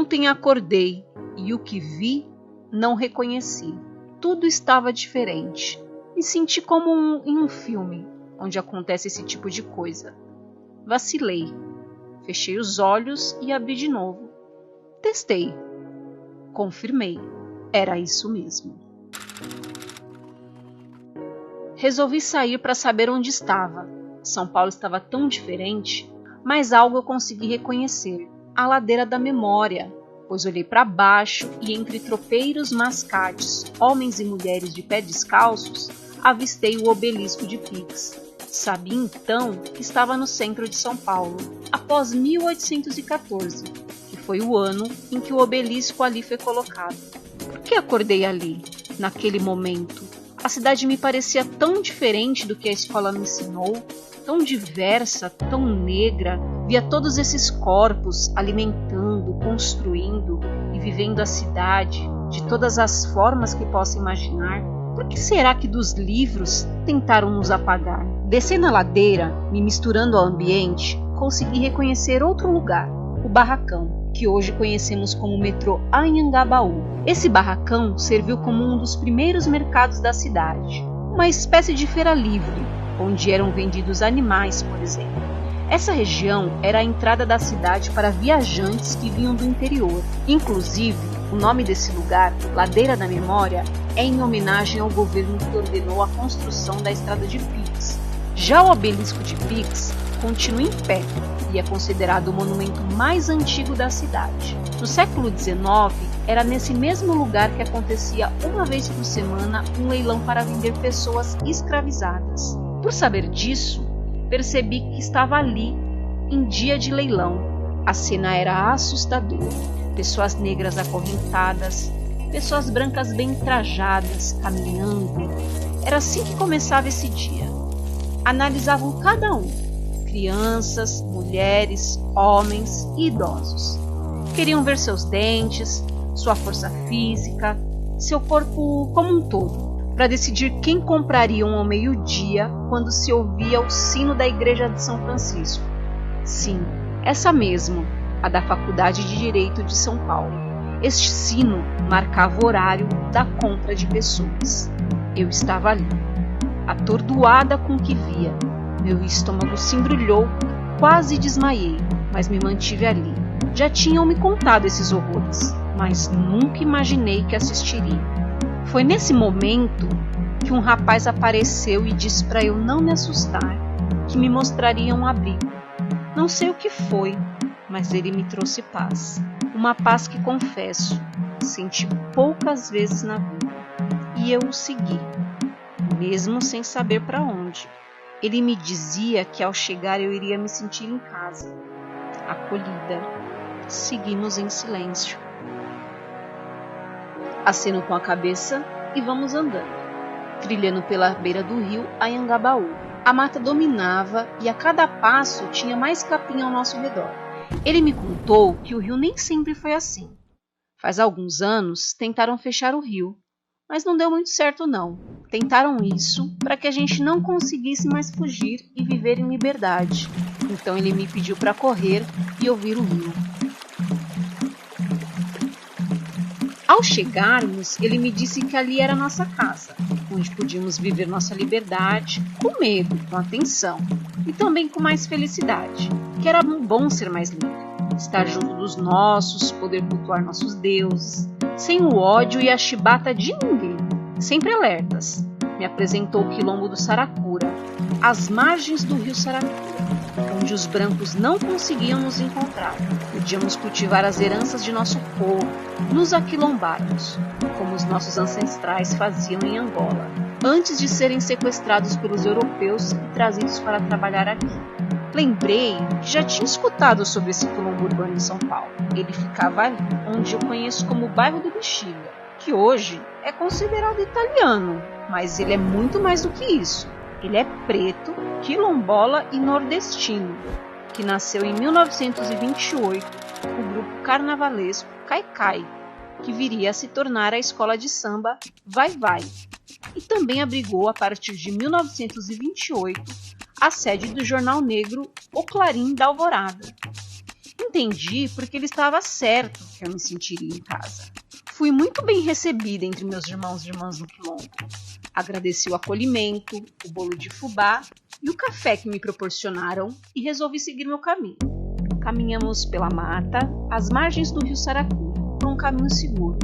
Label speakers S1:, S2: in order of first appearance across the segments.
S1: Ontem acordei e o que vi não reconheci. Tudo estava diferente. Me senti como em um filme onde acontece esse tipo de coisa. Vacilei. Fechei os olhos e abri de novo. Testei. Confirmei. Era isso mesmo. Resolvi sair para saber onde estava. São Paulo estava tão diferente, mas algo eu consegui reconhecer. A ladeira da memória, pois olhei para baixo e entre tropeiros mascates, homens e mulheres de pé descalços, avistei o obelisco de Pix. Sabia então que estava no centro de São Paulo, após 1814, que foi o ano em que o obelisco ali foi colocado. Por que acordei ali, naquele momento? A cidade me parecia tão diferente do que a escola me ensinou, tão diversa, tão negra. Via todos esses corpos alimentando, construindo e vivendo a cidade de todas as formas que possa imaginar. Por que será que dos livros tentaram nos apagar? Descendo a ladeira, me misturando ao ambiente, consegui reconhecer outro lugar, o barracão, que hoje conhecemos como metrô Anhangabaú. Esse barracão serviu como um dos primeiros mercados da cidade, uma espécie de feira livre, onde eram vendidos animais, por exemplo. Essa região era a entrada da cidade para viajantes que vinham do interior. Inclusive, o nome desse lugar, Ladeira da Memória, é em homenagem ao governo que ordenou a construção da estrada de Pix. Já o obelisco de Pix continua em pé e é considerado o monumento mais antigo da cidade. No século XIX, era nesse mesmo lugar que acontecia uma vez por semana um leilão para vender pessoas escravizadas. Por saber disso, percebi que estava ali, em dia de leilão. A cena era assustadora. Pessoas negras acorrentadas, pessoas brancas bem trajadas, caminhando. Era assim que começava esse dia. Analisavam cada um, crianças, mulheres, homens e idosos. Queriam ver seus dentes, sua força física, seu corpo como um todo, para decidir quem comprariam ao meio-dia quando se ouvia o sino da Igreja de São Francisco. Sim, essa mesmo, a da Faculdade de Direito de São Paulo. Este sino marcava o horário da compra de pessoas. Eu estava ali, atordoada com o que via. Meu estômago se embrulhou, quase desmaiei, mas me mantive ali. Já tinham me contado esses horrores, mas nunca imaginei que assistiria. Foi nesse momento que um rapaz apareceu e disse para eu não me assustar, que me mostraria um abrigo. Não sei o que foi, mas ele me trouxe paz. Uma paz que, confesso, senti poucas vezes na vida. E eu o segui, mesmo sem saber para onde. Ele me dizia que ao chegar eu iria me sentir em casa, acolhida. Seguimos em silêncio. Aceno com a cabeça e vamos andando, trilhando pela beira do rio Anhangabaú. A mata dominava e a cada passo tinha mais capim ao nosso redor. Ele me contou que o rio nem sempre foi assim. Faz alguns anos tentaram fechar o rio, mas não deu muito certo não. Tentaram isso para que a gente não conseguisse mais fugir e viver em liberdade. Então ele me pediu para correr e ouvir o rio. Ao chegarmos, ele me disse que ali era nossa casa, onde podíamos viver nossa liberdade, com medo, com atenção e também com mais felicidade, que era bom ser mais livre, estar junto dos nossos, poder cultuar nossos deuses, sem o ódio e a chibata de ninguém, sempre alertas. Me apresentou o quilombo do Saracura, às margens do rio Saracura, onde os brancos não conseguiam nos encontrar. Podíamos cultivar as heranças de nosso povo, nos aquilombarmos, como os nossos ancestrais faziam em Angola, antes de serem sequestrados pelos europeus e trazidos para trabalhar aqui. Lembrei que já tinha escutado sobre esse quilombo urbano em São Paulo. Ele ficava ali, onde eu conheço como o bairro do Bexiga, que hoje é considerado italiano, mas ele é muito mais do que isso. Ele é preto, quilombola e nordestino, que nasceu em 1928 o grupo carnavalesco Caicai, que viria a se tornar a escola de samba Vai Vai, e também abrigou a partir de 1928 a sede do jornal negro O Clarim da Alvorada. entendi porque ele estava certo que eu me sentiria em casa. Fui muito bem recebida entre meus irmãos e irmãs no Quilombo. Agradeci o acolhimento, o bolo de fubá e o café que me proporcionaram e resolvi seguir meu caminho. Caminhamos pela mata, às margens do rio Saracura, por um caminho seguro,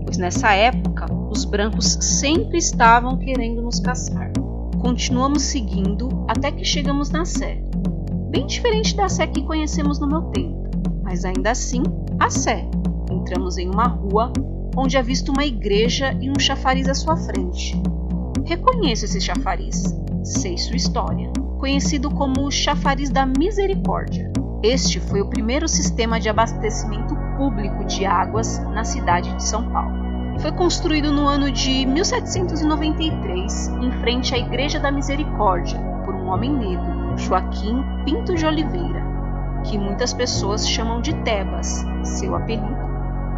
S1: pois nessa época os brancos sempre estavam querendo nos caçar. Continuamos seguindo até que chegamos na Sé, bem diferente da Sé que conhecemos no meu tempo, mas ainda assim a Sé. Entramos em uma rua onde avista uma igreja e um chafariz à sua frente. Reconheço esse chafariz, sei sua história, conhecido como o Chafariz da Misericórdia. Este foi o primeiro sistema de abastecimento público de águas na cidade de São Paulo. Foi construído no ano de 1793, em frente à Igreja da Misericórdia, por um homem negro, Joaquim Pinto de Oliveira, que muitas pessoas chamam de Tebas, seu apelido.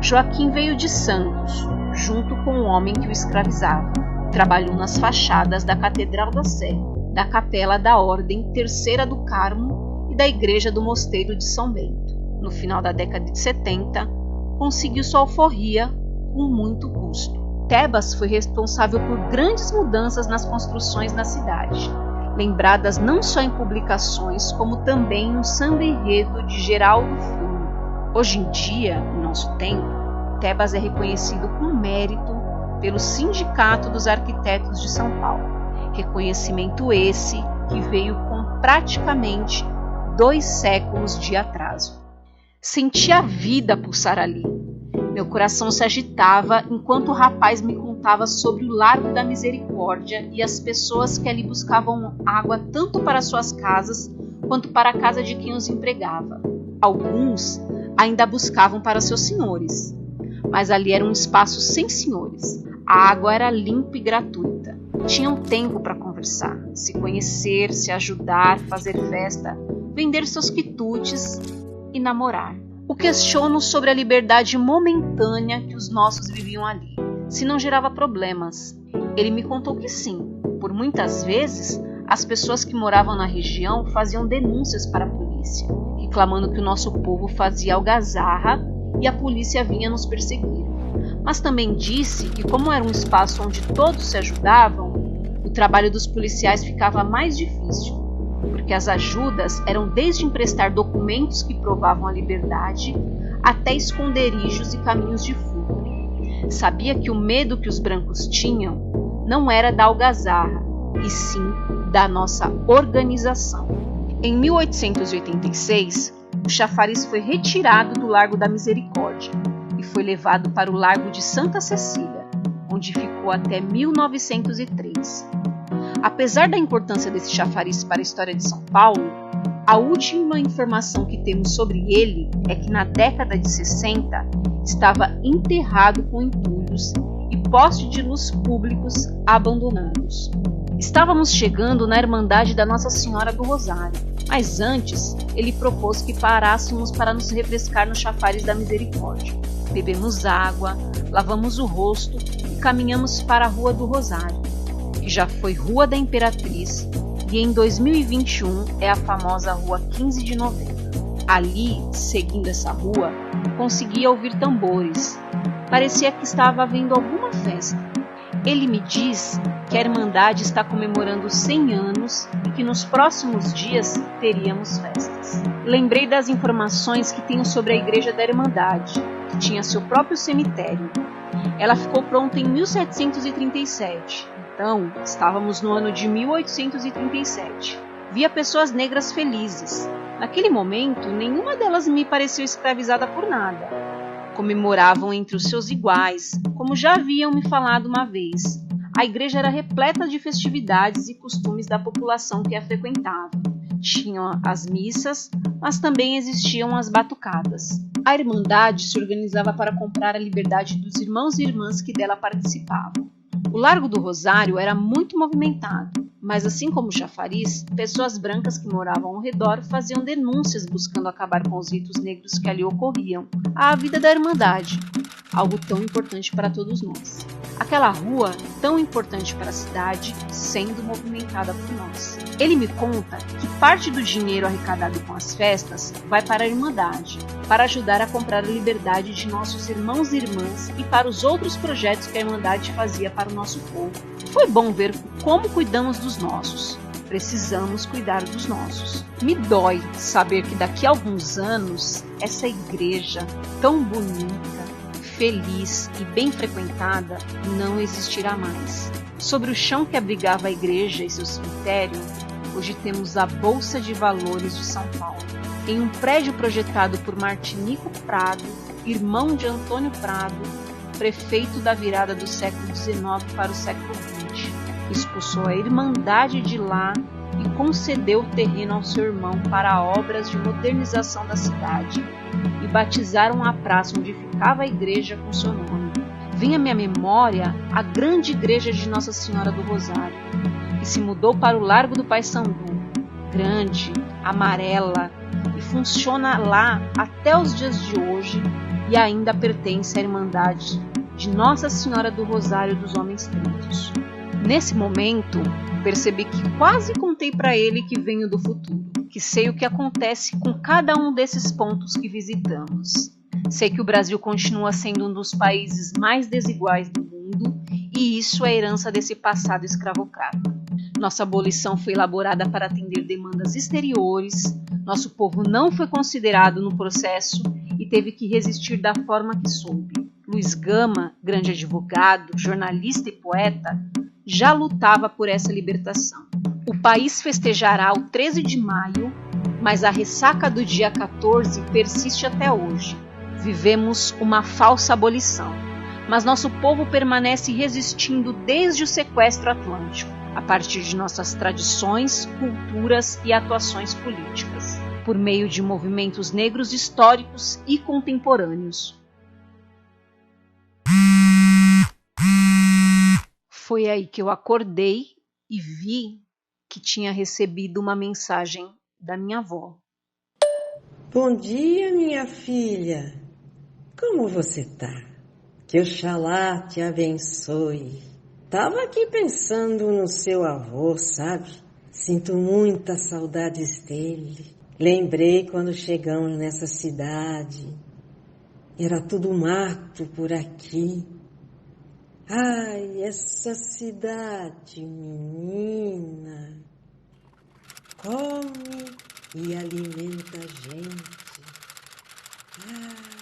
S1: Joaquim veio de Santos, junto com o homem que o escravizava. Trabalhou nas fachadas da Catedral da Sé, da Capela da Ordem Terceira do Carmo e da Igreja do Mosteiro de São Bento. No final da década de 70, conseguiu sua alforria com muito custo. Tebas foi responsável por grandes mudanças nas construções na cidade, lembradas não só em publicações, como também no samba-enredo de Geraldo Filme. Hoje em dia, no nosso tempo, Tebas é reconhecido com mérito pelo Sindicato dos Arquitetos de São Paulo. Reconhecimento esse que veio com praticamente 2 séculos de atraso. Senti a vida pulsar ali. Meu coração se agitava enquanto o rapaz me contava sobre o Largo da Misericórdia e as pessoas que ali buscavam água tanto para suas casas quanto para a casa de quem os empregava. Alguns ainda buscavam para seus senhores, mas ali era um espaço sem senhores. A água era limpa e gratuita. Tinham tempo para conversar, se conhecer, se ajudar, fazer festa, vender seus quitutes e namorar. O questiono sobre a liberdade momentânea que os nossos viviam ali, se não gerava problemas. Ele me contou que sim. Por muitas vezes, as pessoas que moravam na região faziam denúncias para a polícia, reclamando que o nosso povo fazia algazarra e a polícia vinha nos perseguir. Mas também disse que, como era um espaço onde todos se ajudavam, o trabalho dos policiais ficava mais difícil, porque as ajudas eram desde emprestar documentos que provavam a liberdade até esconderijos e caminhos de fuga. Sabia que o medo que os brancos tinham não era da algazarra, e sim da nossa organização. Em 1886, o chafariz foi retirado do Largo da Misericórdia e foi levado para o Largo de Santa Cecília, onde ficou até 1903. Apesar da importância desse chafariz para a história de São Paulo, a última informação que temos sobre ele é que na década de 60 estava enterrado com entulhos e postes de luz públicos abandonados. Estávamos chegando na Irmandade da Nossa Senhora do Rosário, mas antes ele propôs que parássemos para nos refrescar no chafariz da Misericórdia. Bebemos água, lavamos o rosto e caminhamos para a Rua do Rosário, que já foi Rua da Imperatriz e em 2021 é a famosa Rua 15 de Novembro. Ali, seguindo essa rua, conseguia ouvir tambores. Parecia que estava havendo alguma festa. Ele me diz que a Irmandade está comemorando 100 anos e que nos próximos dias teríamos festas. Lembrei das informações que tenho sobre a Igreja da Irmandade, que tinha seu próprio cemitério. Ela ficou pronta em 1737, então estávamos no ano de 1837. Via pessoas negras felizes. Naquele momento, nenhuma delas me pareceu escravizada por nada. Comemoravam entre os seus iguais, como já haviam me falado uma vez. A igreja era repleta de festividades e costumes da população que a frequentava. Tinham as missas, mas também existiam as batucadas. A Irmandade se organizava para comprar a liberdade dos irmãos e irmãs que dela participavam. O Largo do Rosário era muito movimentado, mas assim como o chafariz, pessoas brancas que moravam ao redor faziam denúncias buscando acabar com os ritos negros que ali ocorriam, à vida da Irmandade, algo tão importante para todos nós. aquela rua tão importante para a cidade sendo movimentada por nós. Ele me conta que parte do dinheiro arrecadado com as festas vai para a Irmandade, para ajudar a comprar a liberdade de nossos irmãos e irmãs e para os outros projetos que a Irmandade fazia para o nosso povo. Foi bom ver como cuidamos dos nossos. Precisamos cuidar dos nossos. Me dói saber que daqui a alguns anos, essa igreja tão bonita, feliz e bem frequentada não existirá mais. Sobre o chão que abrigava a igreja e seu cemitério, hoje temos a Bolsa de Valores de São Paulo. Em um prédio projetado por Martinico Prado, irmão de Antônio Prado, prefeito da virada do século XIX para o século XX. Expulsou a Irmandade de lá e concedeu o terreno ao seu irmão para obras de modernização da cidade, e batizaram a praça onde ficava a igreja com seu nome. Vem à minha memória a grande igreja de Nossa Senhora do Rosário, que se mudou para o Largo do Paissandu, grande, amarela, e funciona lá até os dias de hoje e ainda pertence à Irmandade de Nossa Senhora do Rosário dos Homens Pretos. Nesse momento, percebi que quase contei para ele que venho do futuro, que sei o que acontece com cada um desses pontos que visitamos. Sei que o Brasil continua sendo um dos países mais desiguais do mundo e isso é herança desse passado escravocrata. Nossa abolição foi elaborada para atender demandas exteriores, nosso povo não foi considerado no processo e teve que resistir da forma que soube. Luiz Gama, grande advogado, jornalista e poeta, já lutava por essa libertação. O país festejará o 13 de maio, mas a ressaca do dia 14 persiste até hoje. Vivemos uma falsa abolição, mas nosso povo permanece resistindo desde o sequestro atlântico, a partir de nossas tradições, culturas e atuações políticas, por meio de movimentos negros históricos e contemporâneos. Foi aí que eu acordei e vi que tinha recebido uma mensagem da minha avó.
S2: Bom dia, minha filha. Como você tá? Que Oxalá te abençoe. Tava aqui pensando no seu avô, sabe? Sinto muitas saudades dele. Lembrei quando chegamos nessa cidade. Era tudo mato por aqui. Ai, essa cidade, menina, come e alimenta a gente. Ai.